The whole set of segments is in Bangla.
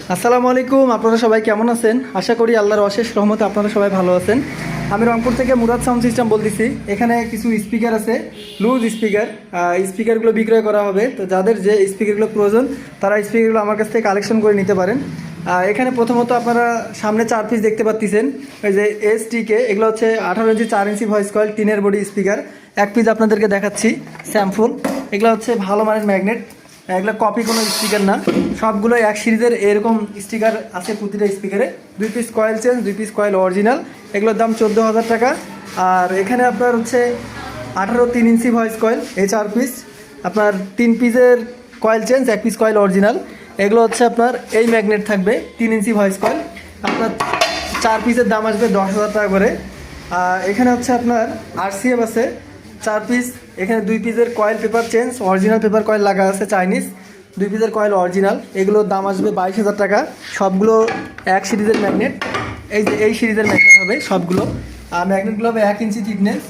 আসসালামু আলাইকুম, আপনারা সবাই কেমন আছেন? আশা করি আল্লাহর অশেষ রহমতে আপনারা সবাই ভালো আছেন। আমি রংপুর থেকে মুরাদ সাউন্ড সিস্টেম বলতেছি। এখানে কিছু স্পিকার আছে, লুজ স্পিকার। স্পিকারগুলো বিক্রয় করা হবে। তো যাদের যে স্পিকারগুলো প্রয়োজন তারা স্পিকারগুলো আমার কাছ থেকে কালেকশন করে নিতে পারেন। এখানে প্রথমত আপনারা সামনে 4 পিস দেখতে পাচ্ছেন, ওই যে STK, এগুলো হচ্ছে 18 ইঞ্চি 4 ইঞ্চি ভয়েস কয়েল টিনের বডি স্পিকার। এক পিস আপনাদেরকে দেখাচ্ছি স্যাম্পল। এগুলো হচ্ছে ভালো মানের ম্যাগনেট, এগুলো কপি কোনো স্পিকার না, সবগুলো এক সিরিজের এরকম স্টিকার আছে প্রতিটা স্পিকারে। 2 piece coil change, 2 piece coil original, এগুলোর দাম 14,000 টাকা। আর এখানে আপনার হচ্ছে 18 3 ইঞ্চি ভয়েস কয়েল, এই 4 পিস আপনার 3 পিসের coil change, 1 piece coil original. এগুলো হচ্ছে আপনার এই ম্যাগনেট থাকবে 3 ইঞ্চি ভয়েস কয়েল, আপনার 4 পিসের দাম আসবে 10,000 টাকা করে। এখানে হচ্ছে আপনার RCF আছে 4 পিস, এখানে 2 পিসের coil paper change, original paper coil লাগা আছে চাইনিজ, 2 পিসের কয়েল অরিজিনাল, এগুলোর দাম আসবে 22,000 টাকা। সবগুলো এক সিরিজের ম্যাগনেট, এই যে এই সিরিজের ম্যাগনেট হবে সবগুলো। আর ম্যাগনেটগুলো হবে 1 ইঞ্চি থিকনেস।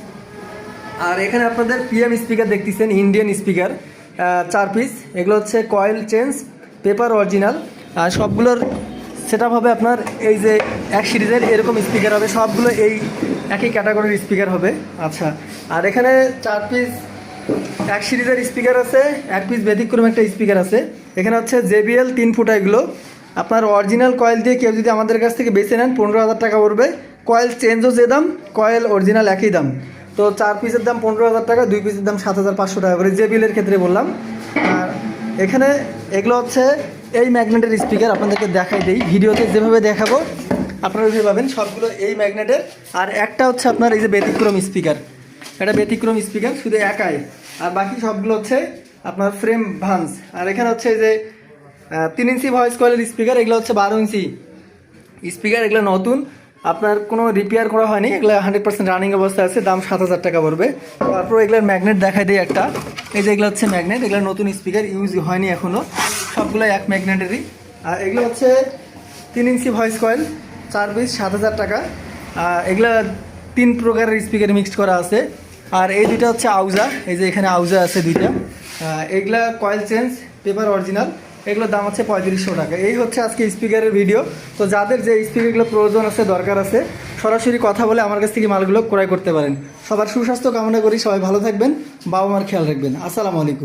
আর এখানে আপনাদের PM স্পিকার দেখতেছেন, ইন্ডিয়ান স্পিকার 4 পিস, এগুলো হচ্ছে কয়েল চেঞ্জ, পেপার অরিজিনাল। আর সবগুলোর সেটআপ হবে আপনার এই যে এক সিরিজের এরকম স্পিকার হবে, সবগুলো এই একই ক্যাটাগরির স্পিকার হবে। আচ্ছা, আর এখানে 4 পিস এক সিরিজের স্পিকার আছে, 1 পিস ব্যতিক্রম একটা স্পিকার আছে। এখানে হচ্ছে JBL 3 ফুটা, এগুলো আপনার অরিজিনাল কয়েল দিয়ে কেউ যদি আমাদের কাছ থেকে বেছে নেন 15,000 টাকা পড়বে। কয়েল চেঞ্জও যে দাম, কয়েল অরিজিনাল একই দাম। তো 4 পিসের দাম 15,000 টাকা, 2 পিসের দাম 7,500 টাকা করে, JBL-এর ক্ষেত্রে বললাম। আর এখানে এগুলো হচ্ছে এই ম্যাগনেটের স্পিকার, আপনাদেরকে দেখাই দিই, ভিডিওতে যেভাবে দেখাবো আপনারা ওইভাবে পাবেন, সবগুলো এই ম্যাগনেটের। আর একটা হচ্ছে আপনার এই যে ব্যতিক্রম স্পিকার, এটা ব্যতিক্রম স্পিকার শুধু একাই, আর বাকি সবগুলো হচ্ছে আপনার ফ্রেম ভান্স। আর এখানে হচ্ছে এই যে 3 ইঞ্চি ভয়েস কয়েলের স্পিকার, এগুলো হচ্ছে 12 ইঞ্চি স্পিকার, এগুলো নতুন, আপনার কোনো রিপেয়ার করা হয়নি, এগুলো 100% রানিং অবস্থায় আছে, দাম 7,000 টাকা পড়বে। তারপর এগুলোর ম্যাগনেট দেখাই দিই একটা, এই যে এগুলো হচ্ছে ম্যাগনেট, এগুলো নতুন স্পিকার, ইউজ হয়নি এখনও, সবগুলো এক ম্যাগনেটেরই। আর এগুলো হচ্ছে 3 ইঞ্চি ভয়েস কয়েল 4 পিস, 7,000 টাকা। এগুলা 3 প্রকারের স্পিকার মিক্সড করা আছে। আর এই দুইটা হচ্ছে আউজা, এই যে এখানে আউজা আছে দুইটা, এগুলা কয়েল চেঞ্জ, পেপার অরিজিনাল, এগুলোর দাম হচ্ছে 3500 টাকা। এই হচ্ছে আজকে স্পিকারের ভিডিও। তো যাদের যে স্পিকারগুলো প্রয়োজন আছে, দরকার আছে, সরাসরি কথা বলে আমার কাছ থেকে মালগুলো ক্রয় করতে পারেন। সবার সুস্বাস্থ্য কামনা করি, সবাই ভালো থাকবেন, বাবা মার খেয়াল রাখবেন। আসসালামু আলাইকুম।